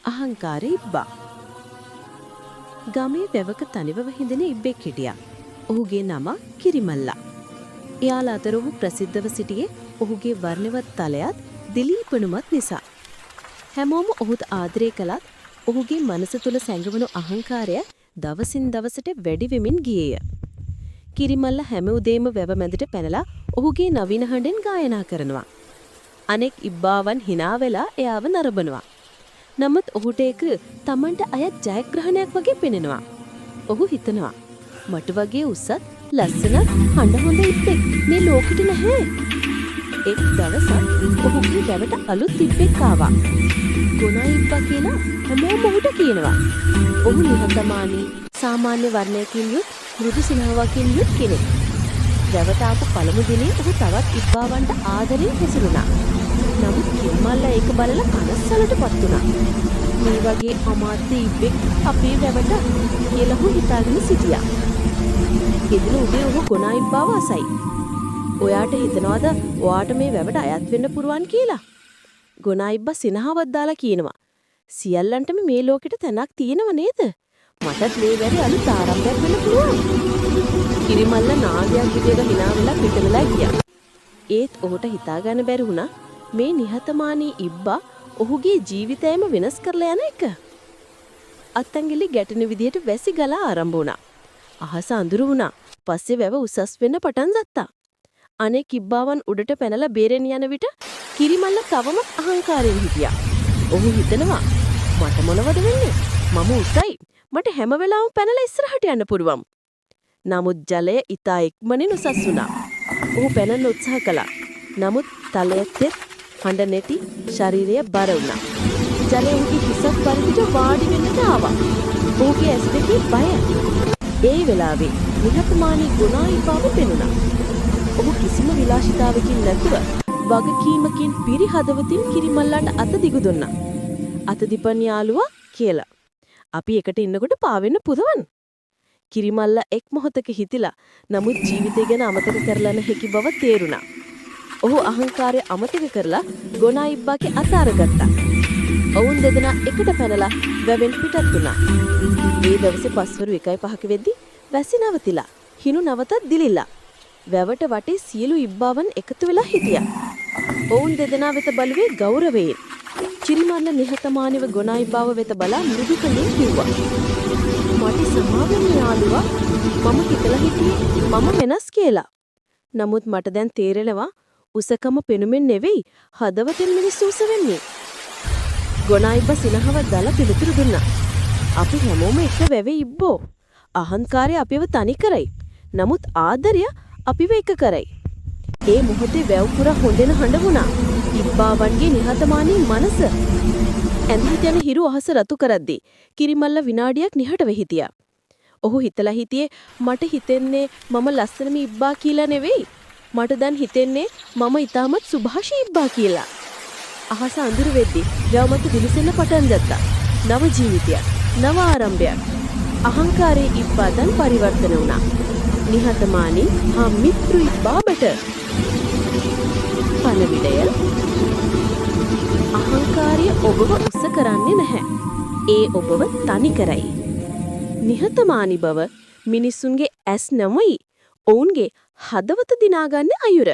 අහංකාරය ඉබ්බා. ගමේ වැවක තනිවව හිඳෙන ඉබ්බෙක් හිටියා. ඔහුගේ නම කිරිමල්ලා. එයාලා අතර ඔහු ප්‍රසිද්ධව සිටියේ ඔහුගේ වර්ණවත් තලයත් දිලීපනුමත් නිසා. හැමෝම ඔහුට ආදරය කළත් ඔහුගේ මනස තුල සැඟවුණු අහංකාරය දවසින් දවසට වැඩි වෙමින් ගියේය. කිරිමල්ලා හැම උදේම වැව මැදට පැනලා ඔහුගේ නවීන හඬෙන් ගායනා කරනවා. අනෙක් ඉබ්බාවන් hina වෙලා එයාව නරඹනවා. නමුත් ඔහුට ඒක Tamanට අයත් ජයග්‍රහණයක් වගේ පෙනෙනවා. ඔහු හිතනවා මට වගේ උසත් ලස්සනත් හඬ හොඳ ඉබ්බෙක් මේ ලෝකෙට නැහැ. එක් දවසක් ඔහුගේ වැවට අලුත් ඉබ්බෙක් ආවා. ගොනා ඉබ්බා කියලා හැමෝම ඔහුට කියනවා. ඔහු නිහතමානී සාමාන්‍ය වර්ණයකින් යුත් මෘදු සිනහවකින් යුත් කෙනෙක්. වැවට ආපු පළමු දිනේ ඔහු තවත් ඉබ්බාවන්ට ආදරෙන් හැසිරුණා. නමුත් කිරිමල්ලා ඒක බලලා කනස්සලටපත් වුණා. මේ වගේ අමාත්‍ය ඉබ්බෙක් අපේ වැවට කියලා ඔහු හිතාගෙන සිටියා. එදින උදේ ඔහු ගොනා ඉබ්බාව අසයි. ඔයාට හිතනවද ඔයාට මේ වැවට අයත් වෙන්න පුරුවන් කියලා? ගොනා ඉබ්බා සිනහවක් දාලා කියනවා. සියල්ලන්ටම මේ ලෝකෙට තැනක් තියෙනව නේද? මටත් මේ වැවේ අලුත් ආරම්භයක් වෙන්න පුළුවන්. කිරිමල්ලා නාගයක් විදියට hina වෙලා පිට වෙලා ගියා. ඒත් ඔහුට හිතා ගන්න බැරි වුණා මේ නිහතමානී ඉබ්බා ඔහුගේ ජීවිතයම වෙනස් කරලා යන එක. අත්ඇඟිලි ගැටෙන විදියට වැසි ගලා ආරම්භ වුණා. අහස අඳුරු වුණා. පස්සේ වැව උසස් වෙන්න පටන් ගත්තා. අනෙක් ඉබ්බාවන් උඩට පැනලා බේරෙන්න යන විට කිරිමල්ලා තවමත් අහංකාරයෙන් හිටියා. ඔහු හිතනවා මට මොනවද වෙන්නේ? මම උසයි. මට හැම වෙලාවෙම පැනලා ඉස්සරහට යන්න පුළුවන්. නමුත් ජලය ඉතා ඉක්මනින් උසස් වුණා. ඔහු පැනන්න උත්සාහ කළා. නමුත් තලයේත් හඬ නැති ශරීරය බර වුණා. ජලය ඔහුගේ හිසත් පරිදිට වාඩි වෙන්නට ආවා. ඔහුගේ ඇස් දෙකේ බය. ඒ වෙලාවේ නිහතමානී ගුණා ඉබ්බාව පෙනුණා. ඔහු කිසිම විලාසිතාවකින් නැතුව වගකීමකින් පිරි හදවතින් කිරිමල්ලාට අත දිගු දුන්නා. අත දීපන් යාළුවා කියලා. අපි එකට ඉන්නකොට පාවෙන්න පුදවන්. කිරිමල්ලා එක් මොහොතක හිතිලා නමුත් ජීවිතය ගැන අමතක කරලා නැහැකි බව තේරුණා. ඔහු අහංකාරය අමතක කරලා ගොනා ඉබ්බාගේ අත අරගත්තා. ඔවුන් දෙදෙනා එකට පැනලා වැවෙන් පිටත් වුණා. ඒ දවසේ පස්වරු 1:05ක වෙද්දි වැසි නවතිලා. හිණු නවතත් දිලිලා. වැවට වටේ සියලු ඉබ්බාවන් එකතු වෙලා හිටියා. ඔවුන් දෙදෙනා වෙත බලුවේ ගෞරවයෙන්. කිරිමල්ලා නිහතමානීව ගොනා ඉබ්බාව වෙත බලා මෘදු කලින් කිව්වා. මට සමාවෙන්න යාළුවා. මම හිතලා හිටියේ මම වෙනස් කියලා. නමුත් මට දැන් තේරෙනවා උසකම පෙනුමෙන් නෙවෙයි හදවතෙන් මිනිස්සු උස වෙන්නේ. ගොනා ඉබ්බා සිනහව දාලා පිළිතුරු දුන්නා. අපි හැමෝම එක වැවේ ඉබ්බෝ. අහංකාරය අපිව තනි කරයි. නමුත් ආදරය අපිව එක කරයි. ඒ මොහොතේ වැව් පුරා හොඳෙන හඬ වුණා. ඉබ්බාවන්ගේ නිහතමානී මනස. ඇඳිට යන හිරු අහස රතු කරද්දී කිරිමල්ලා විනාඩියක් නිහඬව හිටියා. ඔහු හිතලා හිටියේ මට හිතෙන්නේ මම ලස්සනම ඉබ්බා කියලා නෙවෙයි. මට දැන් හිතෙන්නේ මම ඊටමත් සුභාෂී ඉබ්බා කියලා. අහස අඳුර වෙද්දී වැව් මත දිලිසෙන්න පටන් ගත්තා. නව ජීවිතයක්, නව ආරම්භයක්. අහංකාරයේ ඉබ්බා දැන් පරිවර්තන වුණා. නිහතමානී හා මිත්‍ර ඉබ්බාබට පණවිඩය අහංකාරය ඔබව උස කරන්නේ නැහැ. ඒ ඔබව තනි කරයි. නිහතමානී බව මිනිසුන්ගේ ඇස් නැමයි ඔවුන්ගේ හදවත දිනාගන්න අයුර.